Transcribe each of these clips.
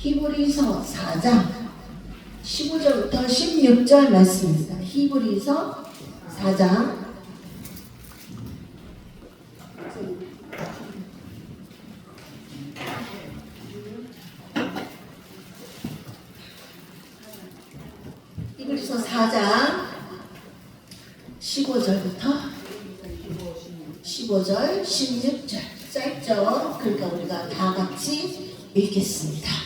히브리서 4장 15절부터 16절 말씀입니다. 히브리서 4장 히브리서 4장 15절부터 15절 16절 짧죠? 그러니까 우리가 다 같이 읽겠습니다.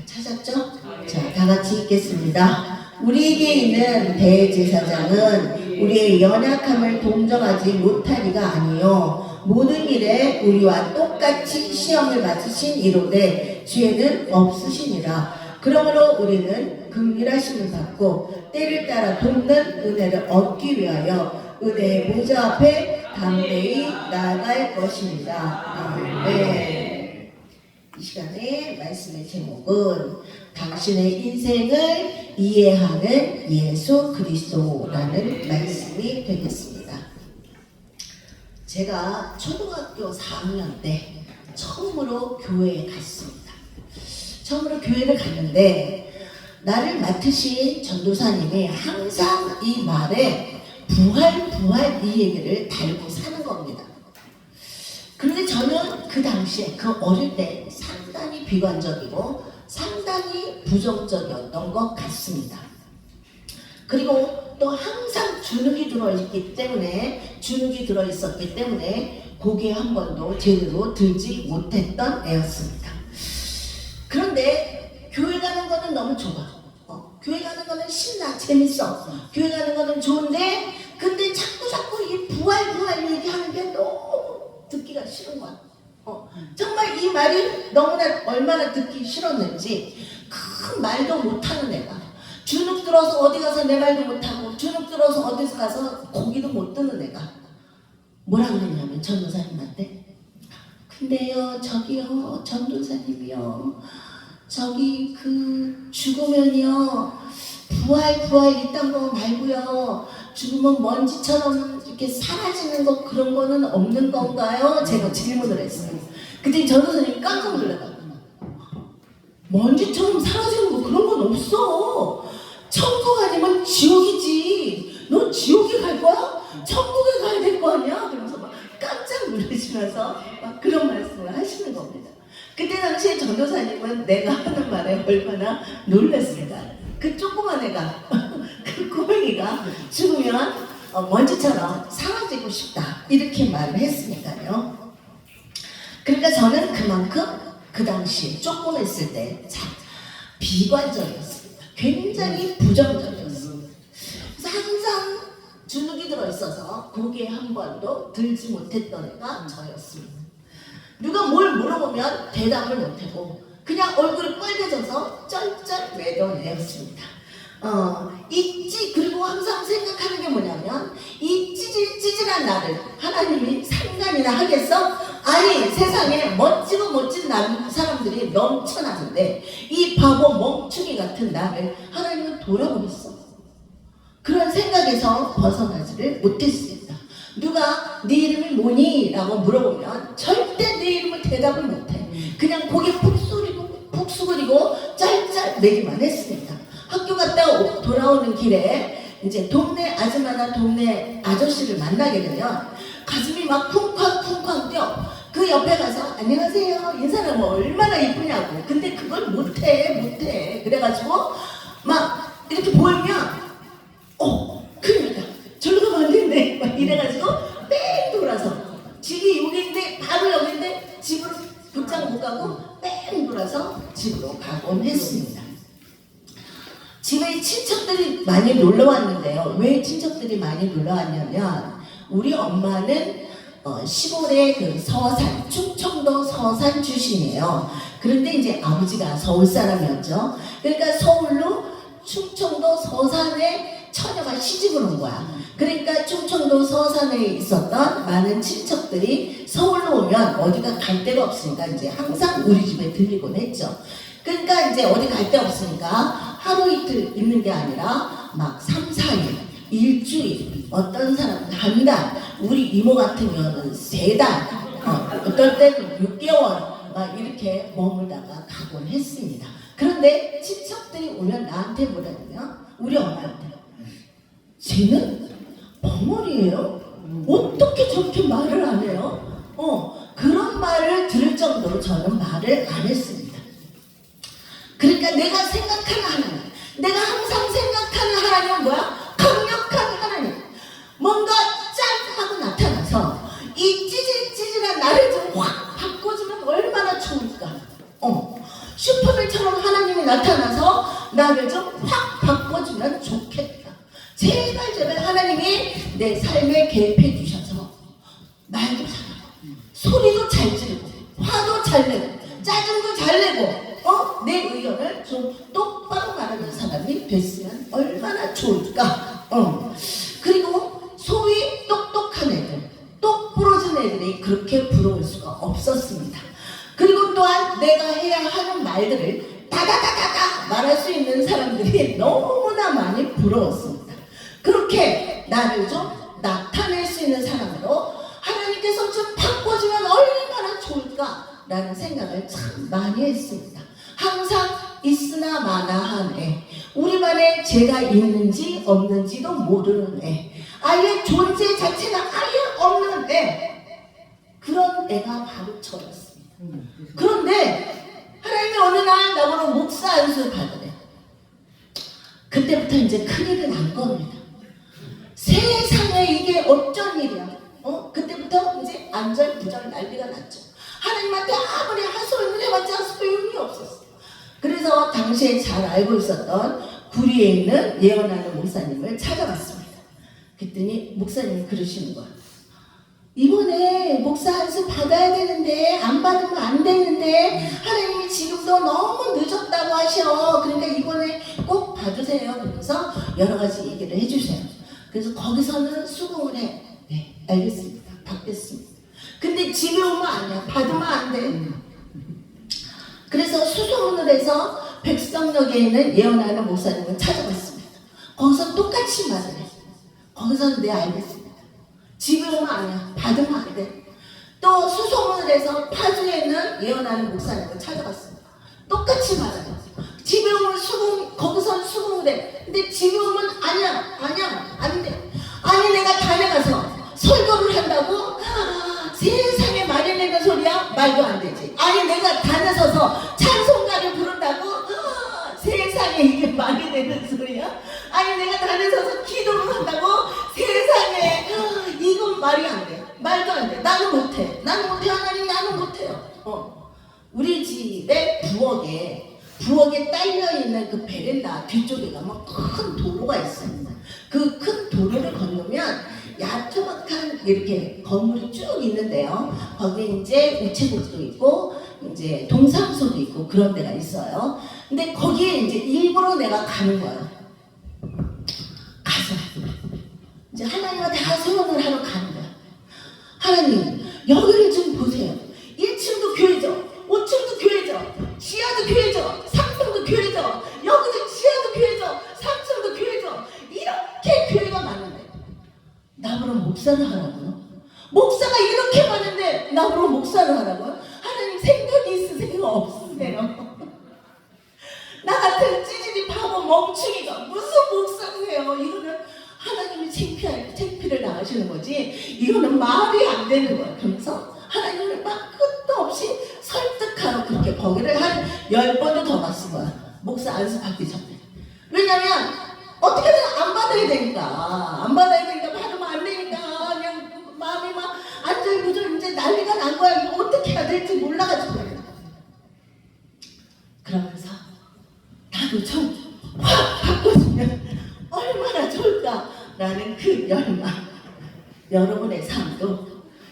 찾았죠? 자, 다 같이 읽겠습니다. 우리에게 있는 대제사장은 우리의 연약함을 동정하지 못하리가 아니요 모든 일에 우리와 똑같이 시험을 받으신 이로되 죄는 없으시니라. 그러므로 우리는 긍휼하심을 받고 때를 따라 돕는 은혜를 얻기 위하여 은혜의 보좌 앞에 담대히 나아갈 것입니다. 아멘. 이 시간에 말씀의 제목은 당신의 인생을 이해하는 예수 그리스도라는 말씀이 되겠습니다. 제가 초등학교 4학년 때 처음으로 교회에 갔습니다. 처음으로 교회를 갔는데 나를 맡으신 전도사님이 항상 이 말에 부활 이 얘기를 달고 사는 겁니다. 그런데 저는 그 당시에 그 어릴 때 상당히 비관적이고 상당히 부정적이었던 것 같습니다. 그리고 또 항상 주눅이 들어있었기 때문에 고개 한 번도 제대로 들지 못했던 애였습니다. 그런데 교회 가는 거는 너무 좋아. 교회 가는 거는 신나, 재밌어. 교회 가는 거는 좋은데 근데 자꾸 이 부활 얘기하는 게 너무 듣기가 싫은 거야. 정말 이 말이 너무나 얼마나 듣기 싫었는지 큰 말도 못하는 애가 주눅 들어서 어디 가서 내 말도 못하고 주눅 들어서 어디 가서 고기도 못 드는 애가 뭐라 그랬냐면 전도사님한테 근데요 저기요 전도사님이요 저기 그 죽으면요 부활 이딴 거 말고요 죽으면 먼지처럼 이렇게 사라지는 거 그런 거는 없는 건가요? 제가 질문을 했어요. 그때 전도사님이 깜짝 놀라더라고요. 먼지처럼 사라지는 거 그런 건 없어. 천국 아니면 지옥이지. 너 지옥에 갈 거야? 천국에 가야 될 거 아니야? 그러면서 막 깜짝 놀라시면서 막 그런 말씀을 하시는 겁니다. 그때 당시에 전도사님은 내가 하는 말에 얼마나 놀랐을까. 그 조그만 애가 그 꼬맹이가 죽으면 먼지처럼 사라지고 싶다 이렇게 말을 했으니까요. 그러니까 저는 그만큼 그 당시 조그맸을 때 참 비관적이었습니다. 굉장히 부정적이었습니다. 그래서 항상 주눅이 들어있어서 고개 한 번도 들지 못했던 애가 저였습니다. 누가 뭘 물어보면 대답을 못하고 그냥 얼굴이 빨개져서 쩔쩔 매던 애였습니다. 그리고 항상 생각하는 게 뭐냐면 이 찌질한 나를 하나님이 상관이나 하겠어? 아니 세상에 멋진 사람들이 넘쳐나는데 이 바보 멍충이 같은 나를 하나님은 돌아보겠어? 그런 생각에서 벗어나지를 못했습니다. 누가 네 이름이 뭐니? 라고 물어보면 절대 내 이름을 대답을 못해. 그냥 고개 푹 숙이고 짤짤 매기만 했습니다. 학교 갔다 돌아오는 길에 이제 동네 아줌마나 동네 아저씨를 만나게 되면 가슴이 막 쿵쾅 뛰어. 그 옆에 가서 안녕하세요 인사하면 얼마나 이쁘냐고. 근데 그걸 못해. 그래가지고 막 이렇게 보이면 큰일 났다. 저리로 가면 안 되는데 막 이래가지고 뺑 돌아서 집이 여기인데 바로 여기인데 집으로 곧장 못 가고 뺑 돌아서 집으로 가곤 했습니다. 집에 친척들이 많이 놀러 왔는데요. 왜 친척들이 많이 놀러 왔냐면 우리 엄마는 시골의 그 서산, 충청도 서산 출신이에요. 그런데 이제 아버지가 서울 사람이었죠. 그러니까 서울로 충청도 서산에 처녀가 시집을 온 거야. 그러니까 충청도 서산에 있었던 많은 친척들이 서울로 오면 어디가 갈 데가 없으니까 이제 항상 우리 집에 들리곤 했죠. 그러니까 이제 어디 갈 데 없으니까 하루 이틀 있는 게 아니라 막 3, 4일, 일주일, 어떤 사람은 한 달, 우리 이모 같은 경우는 3달, 어떨 때는 6개월 막 이렇게 머물다가 가곤 했습니다. 그런데 친척들이 오면 나한테 뭐라냐면 우리 엄마한테 쟤는 벙어리예요? 어떻게 저렇게 말을 안 해요? 그런 말을 들을 정도로 저는 말을 안 했습니다. 그러니까 내가 생각하는 하나님, 내가 항상 생각하는 하나님은 뭐야? 강력한 하나님. 뭔가 짠 하고 나타나서 이 찌질찌질한 나를 좀 확 바꿔주면 얼마나 좋을까? 슈퍼맨처럼 하나님이 나타나서 나를 좀 확 바꿔주면 좋겠다. 제발 제발 하나님이 내 삶에 개입해 주셔서 말도 잘하고 소리도 잘 지르고 화도 잘 내고 짜증도 잘 내고 내 의견을 좀 똑바로 말하는 사람이 됐으면 얼마나 좋을까. 그리고 소위 똑똑한 애들, 똑 부러진 애들이 그렇게 부러울 수가 없었습니다. 그리고 또한 내가 해야 하는 말들을 다다다다다 말할 수 있는 사람들이 너무나 많이 부러웠습니다. 그렇게 나를 좀 나타낼 수 있는 사람으로 하나님께서 좀 바꿔주면 얼마나 좋을까라는 생각을 참 많이 했습니다. 항상 있으나 마나한 애, 우리만의 죄가 있는지 없는지도 모르는 애, 아예 존재 자체가 아예 없는 애, 그런 애가 바로 저였습니다. 그런데 하나님이 어느 날 나보고 목사 안수를 받으래. 그때부터 이제 큰일이 난 겁니다. 세상에 이게 어쩐 일이야. 그때부터 이제 안절부절 난리가 났죠. 하나님한테 아무리 하소연을 해봤자 소용이 없었어요. 그래서 당시에 잘 알고 있었던 구리에 있는 예언하는 목사님을 찾아갔습니다. 그랬더니 목사님이 그러시는 거야. 이번에 목사 안수 받아야 되는데 안 받으면 안 되는데 하나님이 지금도 너무 늦었다고 하셔. 그러니까 이번에 꼭 받으세요. 그러면서 여러 가지 얘기를 해주세요. 그래서 거기서는 수긍을 해. 네, 알겠습니다. 받겠습니다. 근데 집에 오면 아니야. 받으면 안 돼. 그래서 수소문을 해서 백성역에 있는 예언하는 목사님을 찾아갔습니다. 거기서 똑같이 말을 해. 거기서는 네, 알겠습니다. 집에 오면 아니야. 받으면 안 돼. 또 수소문을 해서 파주에 있는 예언하는 목사님을 찾아갔습니다. 똑같이 말을 해. 집에 오면 거기서는 수긍을 해. 근데 집에 오면 아니야, 안 돼. 아니 내가 다녀가서 설교를 한다고? 세상에 말이 내는 소리야? 말도 안 되지. 아니 내가 다녀서서 찬송가를 부른다고? 세상에 이게 말이 되는 소리야? 아니 내가 다녀서서 기도를 한다고? 세상에 이건 말이 안 돼. 말도 안 돼. 나는 못해. 하나님 나는 못해요. 우리 집에 부엌에 딸려있는 그 베란다 뒤쪽에 가면 큰 도로가 있습니다. 그 큰 도로를 건너면 야트막한 이렇게 건물이 쭉 있는데요. 거기에 이제 우체국도 있고 이제 동사무소도 있고 그런 데가 있어요. 근데 거기에 이제 일부러 내가 가는 거예요. 가서 이제 하나님한테 소원을 하러 가는 거야. 하나님 여기를 좀 보세요. 1층도 교회죠. 5층도 교회죠. 지하도 교회죠. 3층도 교회죠. 여기도 지하도 교회죠. 3층도 교회죠. 이렇게 교회가 많은데 나보러 목사를 하라고요? 목사가 이렇게 많은데 나보러 목사를 하라고요? 하나님 생각이 있으세요? 없으세요? 나 같은 찌질이 바보 멍충이가 무슨 목사세요? 이거는 하나님이 창피를 당하시는 거지 이거는 말이 안 되는 거야. 그러면서 하나님을 막 끝도 없이 설득하러 그렇게 거기를 한 10번도 더 갔을 거야. 목사 안수 받기 전에. 왜냐면 어떻게든 안 받아야 되니까 받으면 안 되니까 그냥 마음이 막 안절부절 이제 난리가 난 거야. 이거 어떻게 해야 될지 몰라가지고. 그러면서 나도 좀 확 바꿔주면 얼마나 좋을까라는 그 열망. 여러분의 삶도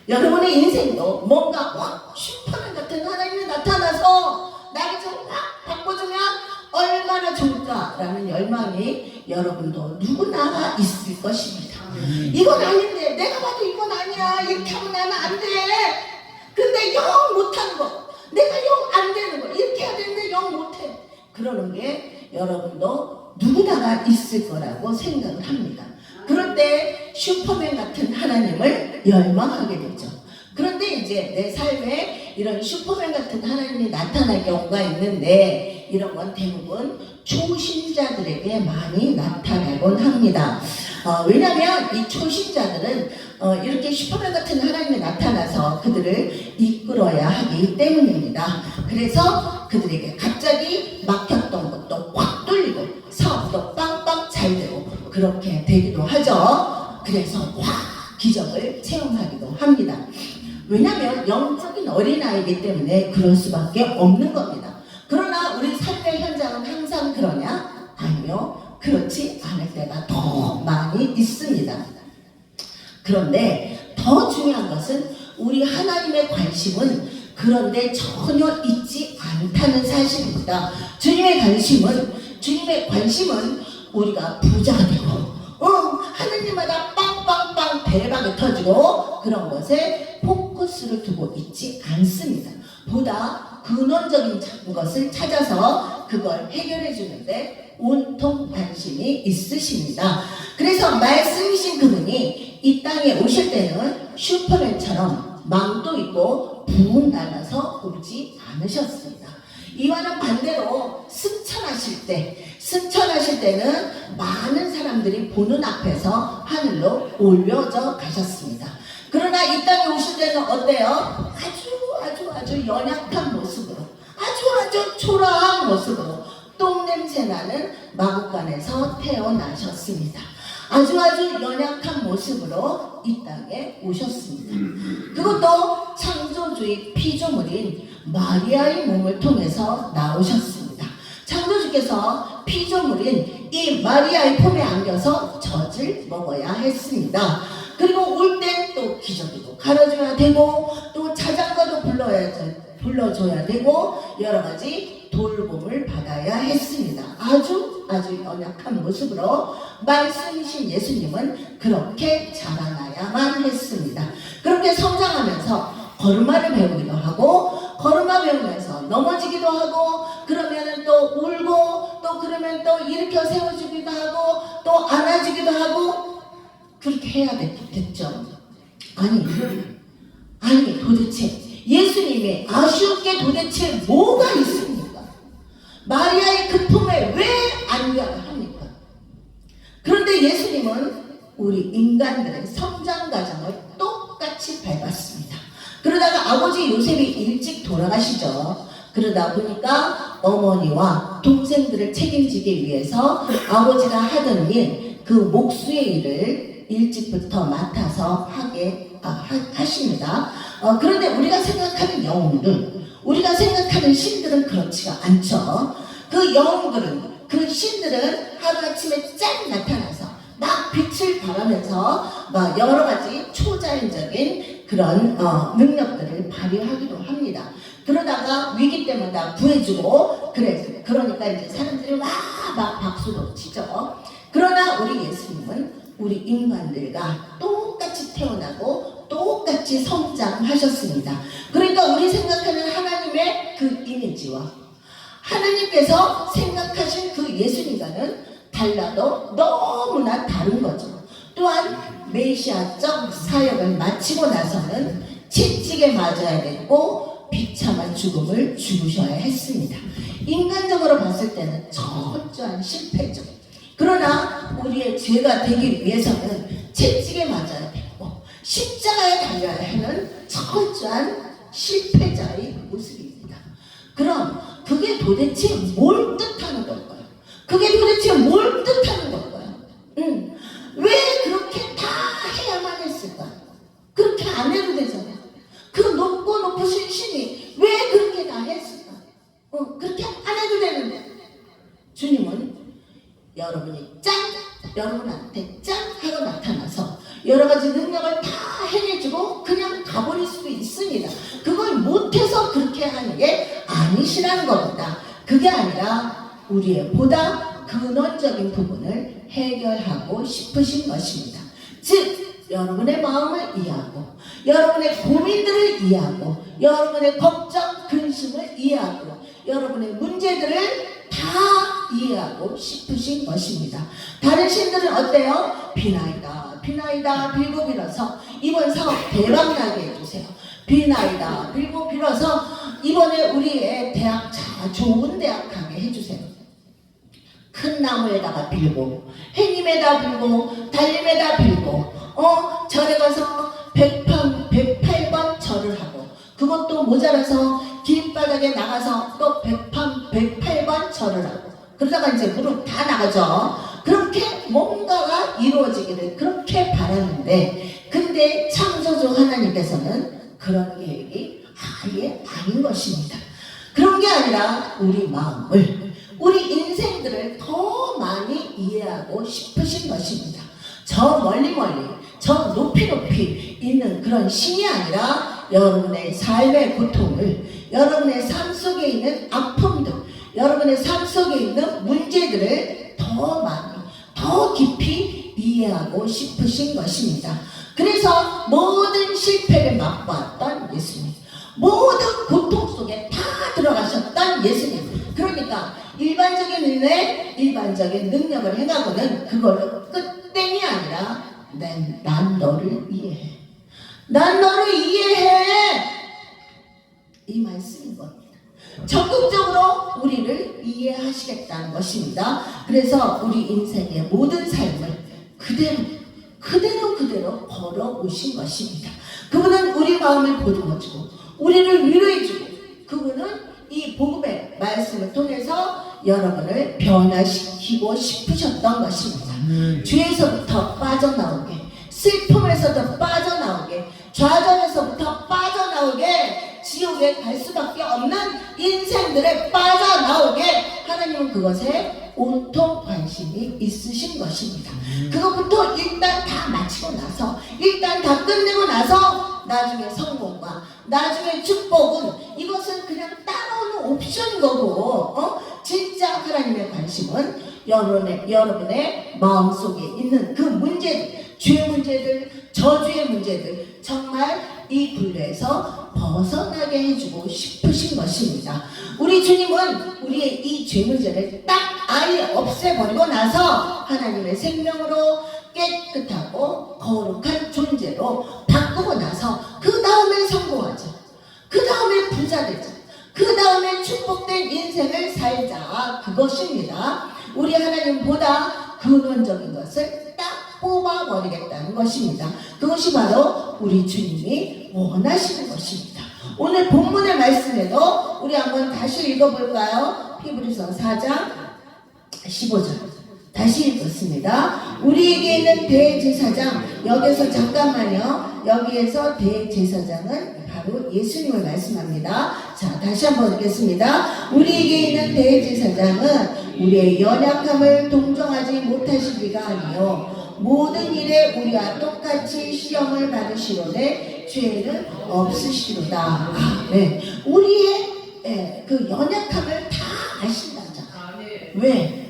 여러분의 인생도 뭔가 슈퍼맨 같은 하나님이 나타나서 나를 좀 확 바꿔주면 얼마나 좋을까라는 열망이 여러분도 누구나 있을 것입니다. 이건 아닌데, 내가 봐도 이건 아니야, 이렇게 하면 나는 안 돼. 근데 영 못하는 거, 내가 영 안 되는 거, 이렇게 해야 되는데 영 못해. 그러는 게 여러분도 누구나가 있을 거라고 생각을 합니다. 그럴 때 슈퍼맨 같은 하나님을 열망하게 되죠. 그런데 이제 내 삶에 이런 슈퍼맨 같은 하나님이 나타날 경우가 있는데, 이런 건 대부분 초신자들에게 많이 나타나곤 합니다. 왜냐하면 이 초신자들은 이렇게 슈퍼맨 같은 하나님이 나타나서 그들을 이끌어야 하기 때문입니다. 그래서 그들에게 갑자기 막혔던 것도 확 뚫리고 사업도 빵빵 잘 되고 그렇게 되기도 하죠. 그래서 확 기적을 체험하기도 합니다. 왜냐하면 영적인 어린아이이기 때문에 그럴 수밖에 없는 겁니다. 그러나 우리 삶의 현장은 항상 그러냐? 아니요, 그렇지 않을 때가 더 많이 있습니다. 그런데 더 중요한 것은 우리 하나님의 관심은 그런데 전혀 있지 않다는 사실입니다. 주님의 관심은 우리가 부자가 되고 하느님마다 빵빵빵 대박이 터지고 그런 것에 포커스를 두고 있지 않습니다. 보다 근원적인 것을 찾아서 그걸 해결해 주는데 온통 관심이 있으십니다. 그래서 말씀이신 그분이 이 땅에 오실 때는 슈퍼맨처럼 망도 있고 부흥 나눠서 오지 않으셨습니다. 이와는 반대로 승천하실 때는 많은 사람들이 보는 앞에서 하늘로 올려져 가셨습니다. 그러나 이 땅에 오실 때는 어때요? 아주 연약한 모습으로, 아주 초라한 모습으로 똥냄새 나는 마구간에서 태어나셨습니다. 아주 연약한 모습으로 이 땅에 오셨습니다. 그것도 창조주의 피조물인 마리아의 몸을 통해서 나오셨습니다. 창조주께서 피조물인 이 마리아의 품에 안겨서 젖을 먹어야 했습니다. 그리고 올 때 또 기저귀도 갈아줘야 되고 또 자장가도 불러줘야 되고 여러 가지 돌봄을 받아야 했습니다. 아주 연약한 모습으로 말씀이신 예수님은 그렇게 자라나야만 했습니다. 그렇게 성장하면서 걸음마를 배우기도 하고 걸음마 배우면서 넘어지기도 하고 그러면 또 울고 또 그러면 또 일으켜 세워주기도 하고 또 안아주기도 하고 그렇게 해야 됐죠. 아니 도대체 예수님이 아쉬울 게 도대체 뭐가 있습니까? 마리아의 그 품에 왜 안겨야 합니까? 그런데 예수님은 우리 인간들의 성장 과정을 똑같이 밟았습니다. 그러다가 아버지 요셉이 일찍 돌아가시죠. 그러다 보니까 어머니와 동생들을 책임지기 위해서 아버지가 하던 일, 그 목수의 일을 일찍부터 맡아서 하십니다. 그런데 우리가 생각하는 영웅들, 우리가 생각하는 신들은 그렇지가 않죠. 그 영웅들은, 그 신들은 하루아침에 짠 나타나서 막 빛을 발하면서 막 여러 가지 초자연적인 그런 능력들을 발휘하기도 합니다. 그러다가 위기 때마다 구해주고 그러니까 이제 사람들이 막 박수도 치죠. 그러나 우리 예수님은 우리 인간들과 똑같이 태어나고 똑같이 성장하셨습니다. 그러니까 우리 생각하는 하나님의 그 이미지와 하나님께서 생각하신 그 예수님과는 달라도 너무나 다른 거죠. 또한 메시아적 사역을 마치고 나서는 채찍에 맞아야 됐고 비참한 죽음을 죽으셔야 했습니다. 인간적으로 봤을 때는 철저한 실패죠. 그러나 우리의 죄가 되기 위해서는 채찍에 맞아야 되고 십자가에 달려야 하는 철저한 실패자의 모습입니다. 그럼 그게 도대체 뭘 뜻하는 걸까요? 그게 도대체 뭘 뜻하는 걸까요? 왜 그렇게 다 해야만 했을까? 그렇게 안 해도 되잖아요. 그 높고 높으신 신이 왜 그렇게 다 했을까? 그렇게 안 해도 되는데 주님은 여러분한테 짠 하고 나타나서 여러 가지 능력을 다 해내주고 그냥 가버려요. 않으시라는 겁니다. 그게 아니라 우리의 보다 근원적인 부분을 해결하고 싶으신 것입니다. 즉 여러분의 마음을 이해하고 여러분의 고민들을 이해하고 여러분의 걱정, 근심을 이해하고 여러분의 문제들을 다 이해하고 싶으신 것입니다. 다른 신들은 어때요? 비나이다 비나이다 빌고 빌어서 이번 사업 대박나게 해주세요. 비나이다 빌고 빌어서 이번에 우리의 대학 좋은 대학 가게 해주세요. 큰 나무에다가 빌고 해님에다 빌고 달림에다 빌고 절에 가서 108번 절을 하고 그것도 모자라서 길바닥에 나가서 또 108번 절을 하고 그러다가 이제 무릎 다 나가죠. 그렇게 뭔가가 이루어지기를 그렇게 바라는데 근데 창조주 하나님께서는 그런 계획이 아예 아닌 것입니다. 그런 게 아니라 우리 마음을 우리 인생들을 더 많이 이해하고 싶으신 것입니다. 저 멀리 저 높이 있는 그런 신이 아니라 여러분의 삶의 고통을 여러분의 삶 속에 있는 아픔들 여러분의 삶 속에 있는 문제들을 더 많이 더 깊이 이해하고 싶으신 것입니다. 그래서 모든 실패를 맛보았던 예수님 모든 고통 속에 다 들어가셨던 예수님 그러니까 일반적인 은혜, 일반적인 능력을 행하고는 그걸로 끝땡이 아니라 난 너를 이해해. 난 너를 이해해. 이 말씀인 겁니다. 적극적으로 우리를 이해하시겠다는 것입니다. 그래서 우리 인생의 모든 삶을 그대로 걸어오신 것입니다. 그분은 우리 마음을 보듬어주고 우리를 위로해주고 그분은 이 복음의 말씀을 통해서 여러분을 변화시키고 싶으셨던 것입니다. 죄에서부터 빠져나오게 슬픔에서도 빠져나오게 좌절에서부터 빠져나오게 지옥에 갈 수밖에 없는 인생들에 빠져나오게 하나님은 그것에 온통 관심이 있으신 것입니다. 그것부터 일단 다 마치고 나서 일단 다 끝내고 나서 나중에 성공과 나중에 축복은 이것은 그냥 따라오는 옵션인 거고 진짜 하나님의 관심은 여러분의 마음속에 있는 그 문제들 죄 문제들 저주의 문제들 정말 이 굴레에서 벗어나게 해주고 싶으신 것입니다. 우리 주님은 우리의 이 죄 문제를 딱 아예 없애버리고 나서 하나님의 생명으로 깨끗하고 거룩한 존재로 바꾸고 나서 그 다음에 성공하자. 그 다음에 부자 되자. 그 다음에 축복된 인생을 살자. 그것입니다. 우리 하나님보다 근원적인 것을 딱 뽑아버리겠다는 것입니다. 그것이 바로 우리 주님이 원하시는 것입니다. 오늘 본문의 말씀에도 우리 한번 다시 읽어볼까요? 히브리서 4장 15절 다시 읽었습니다. 우리에게 있는 대제사장 여기서 잠깐만요. 여기에서 대제사장은 바로 예수님을 말씀합니다. 자, 다시 한번 읽겠습니다. 우리에게 있는 대제사장은 우리의 연약함을 동정하지 못하시리가 아니요 모든 일에 우리와 똑같이 시험을 받으시로되 죄는 없으시로다. 네. 우리의 그 연약함을 다 아신다잖아. 왜?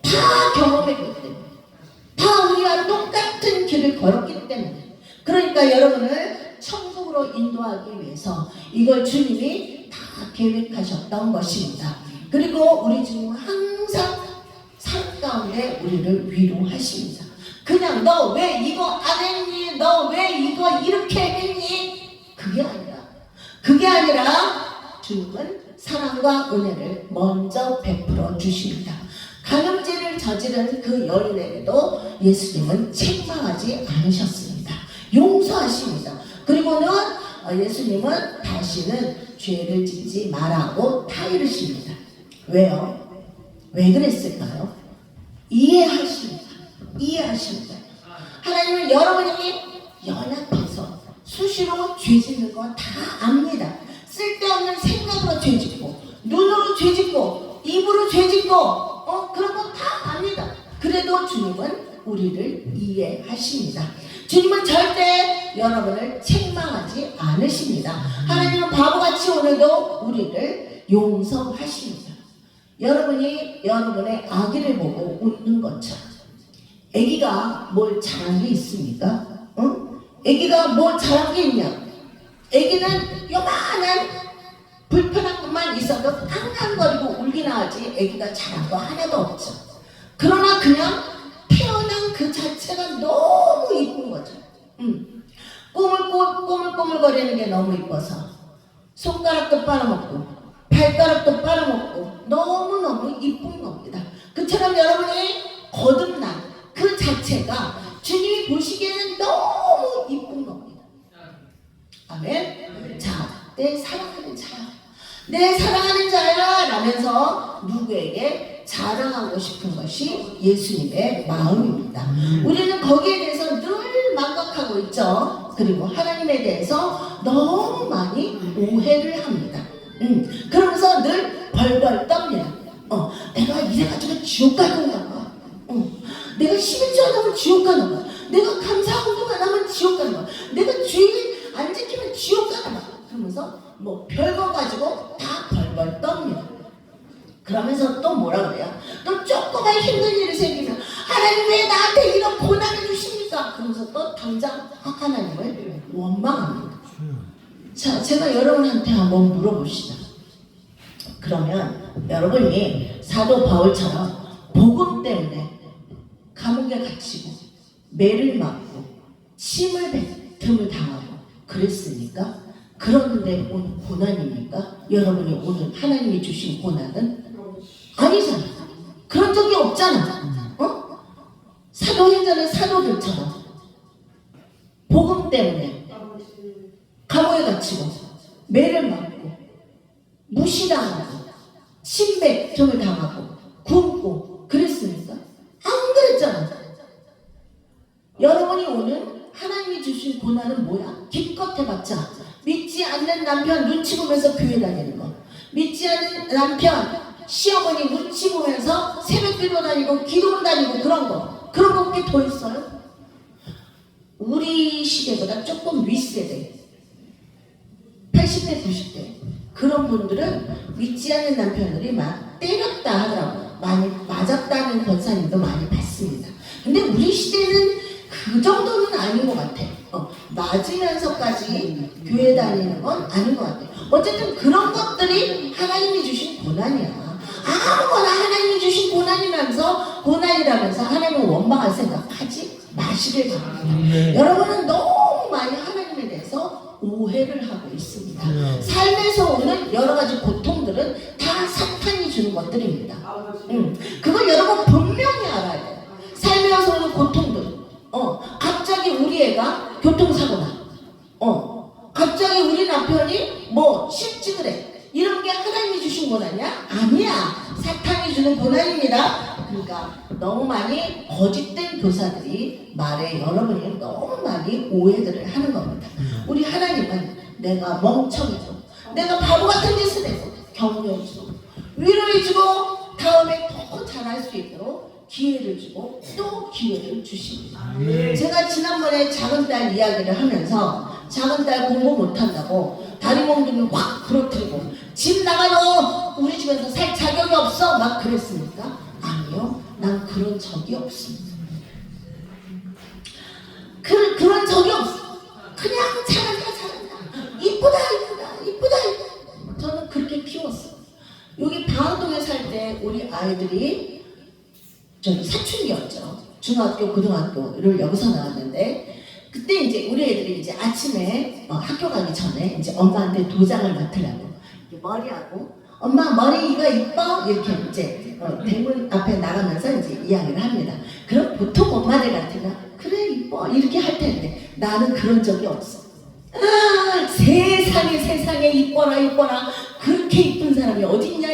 다 경험했기 때문에 다 우리와 똑같은 길을 걸었기 때문에 그러니까 여러분을 천국으로 인도하기 위해서 이걸 주님이 다 계획하셨던 것입니다. 그리고 우리 주님은 항상 삶 가운데 우리를 위로하십니다. 그냥 너 왜 이거 안 했니? 너 왜 이거 이렇게 했니? 그게 아니라 주님은 사랑과 은혜를 먼저 베풀어 주십니다. 간음죄를 저지른 그 여인에게도 예수님은 책망하지 않으셨습니다. 용서하십니다. 그리고는 예수님은 다시는 죄를 짓지 말라고 다 이르십니다. 왜요? 왜 그랬을까요? 이해하십니다. 하나님은 여러분이 연약해서 수시로 죄 짓는 거 다 압니다. 쓸데없는 생각으로 죄 짓고 눈으로 죄 짓고 입으로 죄 짓고 그런 거 다 압니다. 그래도 주님은 우리를 이해하십니다. 주님은 절대 여러분을 책망하지 않으십니다. 하나님은 바보같이 오늘도 우리를 용서하십니다. 여러분이 여러분의 아기를 보고 웃는 것처럼 아기가 뭘 잘한 게 있습니까? 응? 아기가 뭘 잘한 게 있냐? 아기는 요만한 불편한 것만 있어도 깡깡거리고 울기나 하지 아기가 잘한 거 하나도 없죠. 그러나 그냥 태어난 그 자체가 너무 이쁜 거죠. 꼬물꼬물거리는 게 너무 이뻐서 손가락도 빨아먹고 발가락도 빨아먹고 너무너무 이쁜 겁니다. 그처럼 여러분이 거듭난 그 자체가 주님이 보시기에는 너무 이쁜 겁니다. 아멘. 자, 내 사랑하는 자야, 내 사랑하는 자야 라면서 누구에게 자랑하고 싶은 것이 예수님의 마음입니다. 우리는 거기에 대해서 늘 망각하고 있죠. 그리고 하나님에 대해서 너무 많이 오해를 합니다. 그러면서 늘 벌벌 떱니다. 내가 이래가지고 지옥 갈 건가 봐. 내가 11조 안 하면 지옥 가는 거야. 내가 감사운동 안 하면 지옥 가는 거야. 내가 주일 안 지키면 지옥 가는 거야. 그러면서 뭐 별거 가지고 다 벌벌 떱니다. 그러면서 또 뭐라 그래요? 또 조금만 힘든 일이 생기면 하나님 왜 나한테 이런 고난을 주십니까? 그러면서 또 당장 하나님을 원망합니다. 자, 제가 여러분한테 한번 물어봅시다. 그러면 여러분이 사도 바울처럼 복음 때문에 감옥에 갇히고 매를 맞고 침을 뱉음을 당하고 그랬습니까? 그런데 오늘 고난입니까? 여러분이 오늘 하나님이 주신 고난은 아니잖아. 그런 적이 없잖아. 사도행전의 사도들처럼 복음 때문에 감옥에 갇히고 매를 맞고 무시당하고 침뱉음을 당하고 굶고 그랬습니까? 안 그랬잖아. 여러분이 오늘 하나님이 주신 고난은 뭐야? 기껏 해봤자 믿지 않는 남편 눈치 보면서 교회 다니는 거, 믿지 않는 남편 시어머니 눈치 보면서 새벽기도 다니고 기도 다니고 그런 거밖에 더 있어요? 우리 시대보다 조금 윗세대 80대 90대 그런 분들은 믿지 않는 남편들이 막 때렸다 하더라고요. 많이 맞았다는 권사님도 많이 봤습니다. 근데 우리 시대는 그 정도는 아닌 것 같아. 맞으면서까지 교회 다니는 건 아닌 것 같아. 어쨌든 그런 것들이 하나님이 주신 고난이야. 아무거나 하나님이 주신 고난이라면서 하나님을 원망할 생각 하지 마시길 바랍니다. 여러분은 너무 많이 하나님에 대해서 오해를 하고 있습니다. 삶에서 오는 여러 가지 고통들은 다 사탄이 주는 것들입니다. 그걸 여러분 분명히 알아야 돼요. 삶에서 오는 고통들, 갑자기 우리 애가 교통사고 나, 갑자기 우리 남편이 뭐 실직을 해. 이런 게 하나님이 주신 고난이야? 아니야. 사탄이 주는 고난입니다. 그러니까 너무 많이 거짓된 교사들이 말에 여러분이 너무 많이 오해들을 하는 겁니다. 우리 하나님은 내가 멍청해서 내가 바보 같은 짓을 해서 격려해주고 위로해주고 다음에 더 잘할 수 있도록 기회를 주고 또 기회를 주십니다. 제가 지난번에 작은 딸 이야기를 하면서 작은 딸 공부 못한다고 다리 몽둥이 확 부러뜨리고 집 나가 너 우리 집에서 살 자격이 없어 막 그랬습니까? 아니요, 난 그런 적이 없습니다. 그런 적이 없어. 그냥 잘한다 이쁘다 저는 그렇게 키웠어. 여기 방학동에 살 때 우리 아이들이 저기 사춘기였죠. 중학교 고등학교를 여기서 나왔는데 그때 이제 우리 애들이 이제 아침에 학교 가기 전에 이제 엄마한테 도장을 맡으려고 머리하고 엄마 머리가 이뻐 이렇게 이제 대문 앞에 나가면서 이제 이야기를 합니다. 그럼 보통 엄마들 같으면 그래 이뻐 이렇게 할 텐데 나는 그런 적이 없어. 세상에 이뻐라 그렇게 이쁜 사람이 어딨냐.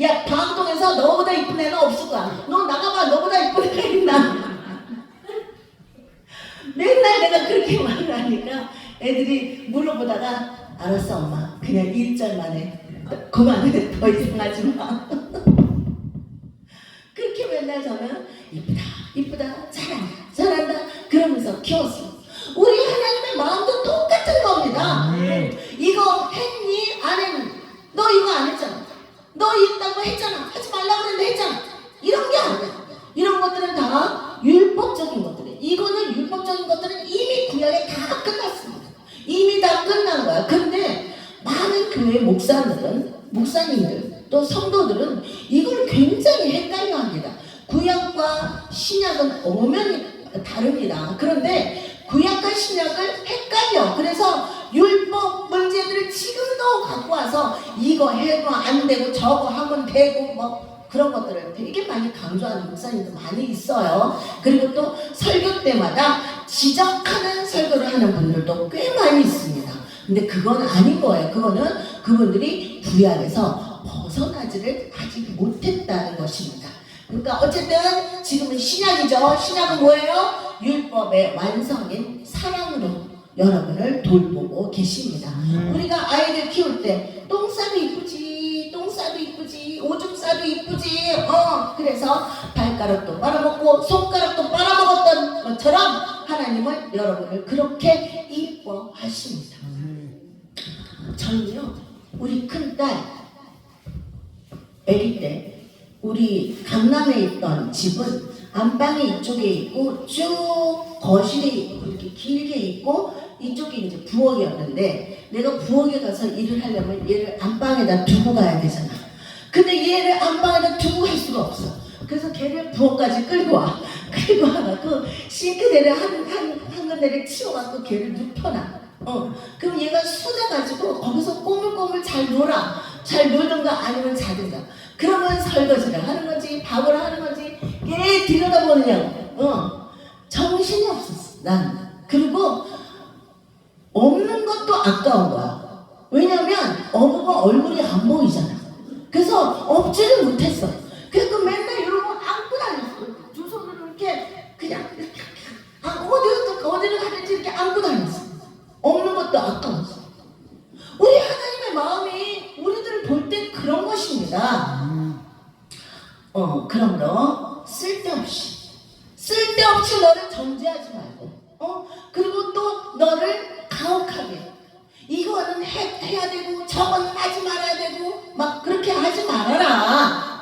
야 방동에서 너보다 이쁜 애는 없을 거야. 너 나가봐. 너보다 이쁜 애가 있나. 맨날 내가 그렇게 말을 하니까 애들이 물어보다가 알았어 엄마 그냥 1절만 해. 그만해. 더 이상 하지 마. 그렇게 맨날 저는 이쁘다 잘한다 그러면서 키웠어. 우리 하나님의 마음도 똑같은 겁니다. 이거 했니? 안 했니? 너 이거 안 했잖아. 그러면 내자 이런 게 아니야. 이런 것들은 다 율법적인 것들이에요. 이거는 율법적인 것들은 이미 구약에 다 끝났습니다. 이미 다 끝난 거야. 근데 많은 교회 목사님들 또 성도들은 이걸 굉장히 헷갈려 합니다. 구약과 신약은 엄연히 다릅니다. 그런데 구약과 신약을 헷갈려. 그래서 율법 문제들을 지금도 갖고 와서 이거 해도 안 되고 저거 하면 되고 뭐 그런 것들을 되게 많이 강조하는 목사님도 많이 있어요. 그리고 또 설교 때마다 지적하는 설교를 하는 분들도 꽤 많이 있습니다. 근데 그건 아닌 거예요. 그거는 그분들이 구약에서 벗어나지를 아직 못했다는 것입니다. 그러니까 어쨌든 지금은 신약이죠. 신약은 뭐예요? 율법의 완성인 사랑으로 여러분을 돌보고 계십니다. 우리가 아이들 키울 때 똥 싸도 이쁘지, 똥 싸도 이쁘지, 오줌 싸도 이쁘지. 그래서 발가락도 빨아먹고 손가락도 빨아먹었던 것처럼 하나님은 여러분을 그렇게 이뻐하십니다. 저는요, 우리 큰딸 아기 때 우리 강남에 있던 집은 안방이 이쪽에 있고 쭉 거실에 있고 이렇게 길게 있고 이쪽이 이제 부엌이었는데 내가 부엌에 가서 일을 하려면 얘를 안방에다 두고 가야 되잖아. 근데 얘를 안방에다 두고 갈 수가 없어. 그래서 걔를 부엌까지 끌고 와. 끌고 와갖고 싱크대를 한 군데를 치워갖고 걔를 눕혀놔. 그럼 얘가 쏟아가지고 거기서 꼬물꼬물 잘 놀아. 잘 놀든가 아니면 자든가. 그러면 설거지를 하는 거지, 밥을 하는 거지. 얘 들여다보느냐고. 정신이 없었어, 난. 그리고 없는 것도 아까운 거야. 왜냐면 어부가 얼굴이 안 보이잖아. 그래서 없지를 못했어. 그래서 맨날 이러고 안고 다녔어. 두 손으로 이렇게 그냥 이렇게 어디를 가든지 이렇게 안고 다녔어. 없는 것도 아까웠어. 우리 하나님의 마음이 우리들을 볼 때 그런 것입니다. 그러므로 쓸데없이 너를 정죄하지 말고, 그리고 또 너를 가혹하게 이거는 해야 되고 저거는 하지 말아야 되고 막 그렇게 하지 말아라.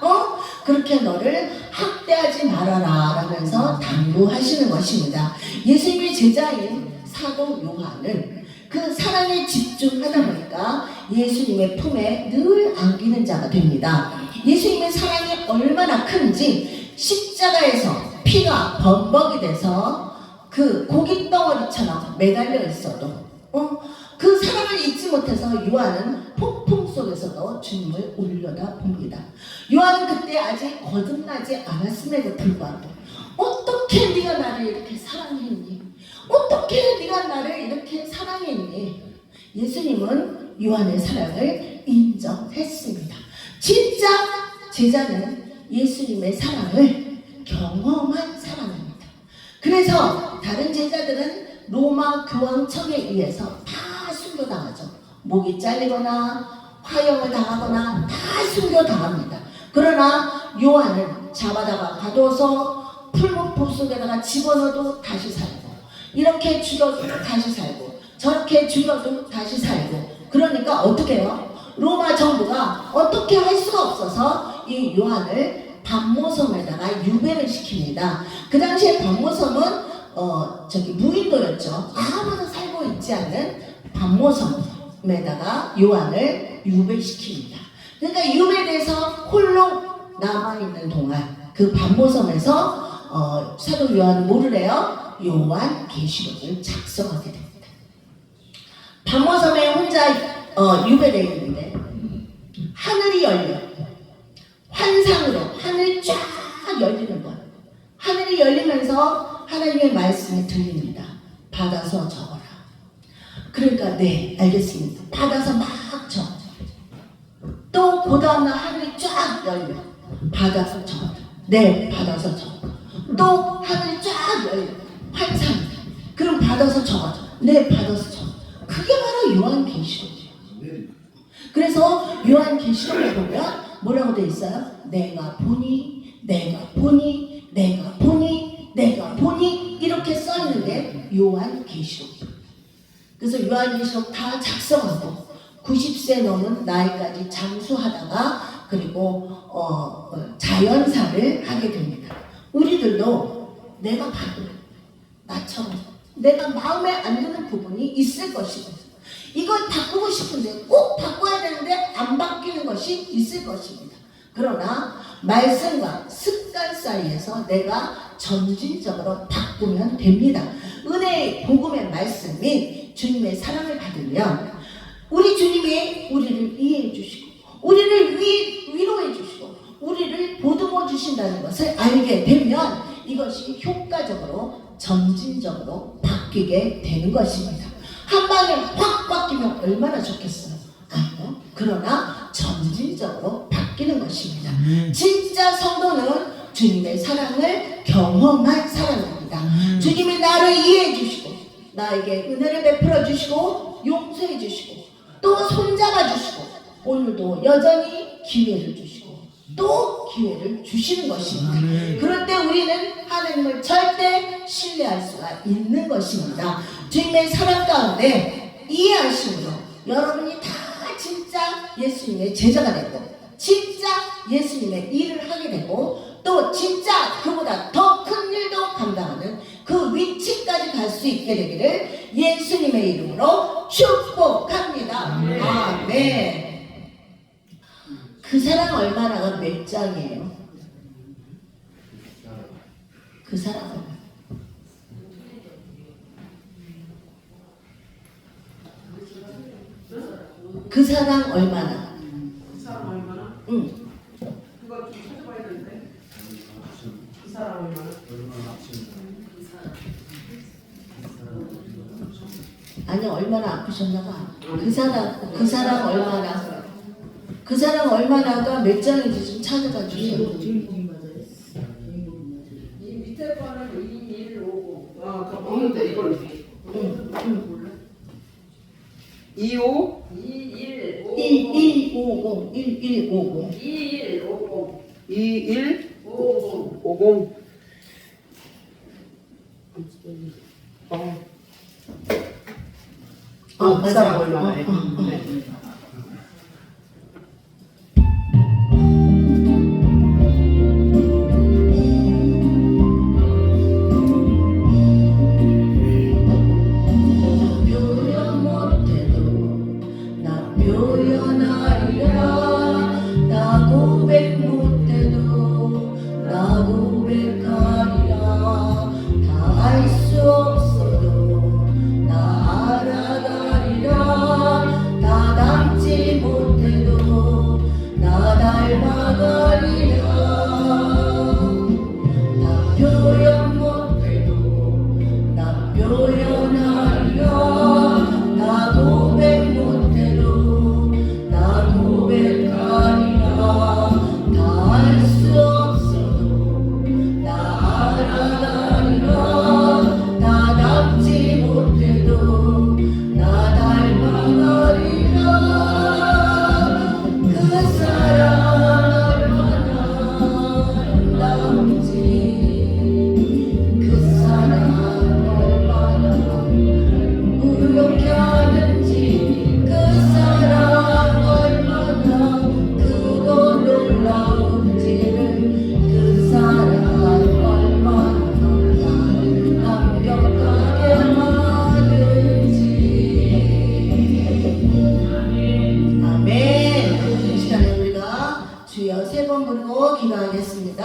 그렇게 너를 학대하지 말아라 라면서 당부하시는 것입니다. 예수님의 제자인 사도 요한은 그 사랑에 집중하다 보니까 예수님의 품에 늘 안기는 자가 됩니다. 예수님의 사랑이 얼마나 큰지 십자가에서 피가 범벅이 돼서 그 고깃 덩어리처럼 매달려 있어도 그 사랑을 잊지 못해서 요한은 폭풍 속에서도 주님을 올려다봅니다. 요한은 그때 아직 거듭나지 않았음에도 불구하고 어떻게 네가 나를 이렇게 사랑했니? 어떻게 네가 나를 이렇게 사랑했니? 예수님은 요한의 사랑을 인정했습니다. 진짜 제자는 예수님의 사랑을 경험한 사람입니다. 그래서 다른 제자들은 로마 교황청에 의해서 다 순교당하죠. 목이 잘리거나 화형을 당하거나 다 순교당합니다. 그러나 요한은 잡아다가 가둬서 풀무포 속에다가 집어넣어도 다시 살고, 이렇게 죽여도 다시 살고, 저렇게 죽여도 다시 살고. 그러니까 어떻게 해요? 로마 정부가 어떻게 할 수가 없어서 이 요한을 반모섬에다가 유배를 시킵니다. 그 당시에 반모섬은 무인도였죠. 아무도 살고 있지 않은 반모섬에다가 요한을 유배시킵니다. 그러니까 유배돼서 홀로 남아있는 동안 그 반모섬에서 사도 요한은 뭐를 해요? 요한 계시록을 작성하게 됩니다. 반모섬에 혼자 유배되어 있는데 하늘이 열려 환상으로 하늘이 쫙 열리는 거예요. 하늘이 열리면서 하나님의 말씀이 들립니다. 받아서 적어라. 그러니까 네 알겠습니다. 받아서 막 적어. 또 그 다음날 하늘이 쫙 열려. 받아서 적어라. 네 받아서 적어. 또 하늘이 쫙 열려. 환상. 그럼 받아서 적어. 네 받아서 적어. 그게 바로 요한계시록이에요. 그래서 요한계시록에 보면 뭐라고 돼 있어요? 내가 보니 이렇게 써 있는 게 요한계시록이에요. 그래서 요한계시록 다 작성하고 90세 넘은 나이까지 장수하다가 그리고 자연사를 하게 됩니다. 우리들도 내가 봐도 나처럼 내가 마음에 안 드는 부분이 있을 것이고 이걸 바꾸고 싶은데 꼭 바꿔야 되는데 안 바뀌는 것이 있을 것입니다. 그러나 말씀과 습관 사이에서 내가 점진적으로 바꾸면 됩니다. 은혜의 복음의 말씀 및 주님의 사랑을 받으면 우리 주님이 우리를 이해해 주시고 우리를 위로해 주시고 우리를 보듬어 주신다는 것을 알게 되면 이것이 효과적으로 점진적으로 바뀌게 되는 것입니다. 한 방에 확 바뀌면 얼마나 좋겠어요. 아니요. 그러나 점진적으로 바뀌는 것입니다. 진짜 성도는 주님의 사랑을 경험한 사람입니다. 주님이 나를 이해해 주시고 나에게 은혜를 베풀어 주시고 용서해 주시고 또 손잡아 주시고 오늘도 여전히 기회를 주시고 또 기회를 주시는 것입니다. 그럴 때 우리는 하나님을 절대 신뢰할 수가 있는 것입니다. 주님의 사랑 가운데 이해하심으로 여러분이 다 진짜 예수님의 제자가 되고 진짜 예수님의 일을 하게 되고 또 진짜 그보다 더 큰 일도 감당하는 그 위치까지 갈 수 있게 되기를 예수님의 이름으로 축복합니다. 아멘. 그 사랑 얼마나가 몇 장이에요? 그 사랑 그 사랑 얼마나? 그 사람 얼마나? 응. 그거 좀 찾아봐야 되는데. 그 사람 얼마나? 아니 얼마나 아프셨나 봐. 그 사람 얼마나? 그 사람 얼마나가 몇 장인지 좀 찾아봐 주세요. 이 밑에 거는 2150. 아, 그거 먹는데 이걸. 응. 25 1150 1150 2150 그 사람 얼마나 해? 주여 세 번 부르고 기도하겠습니다.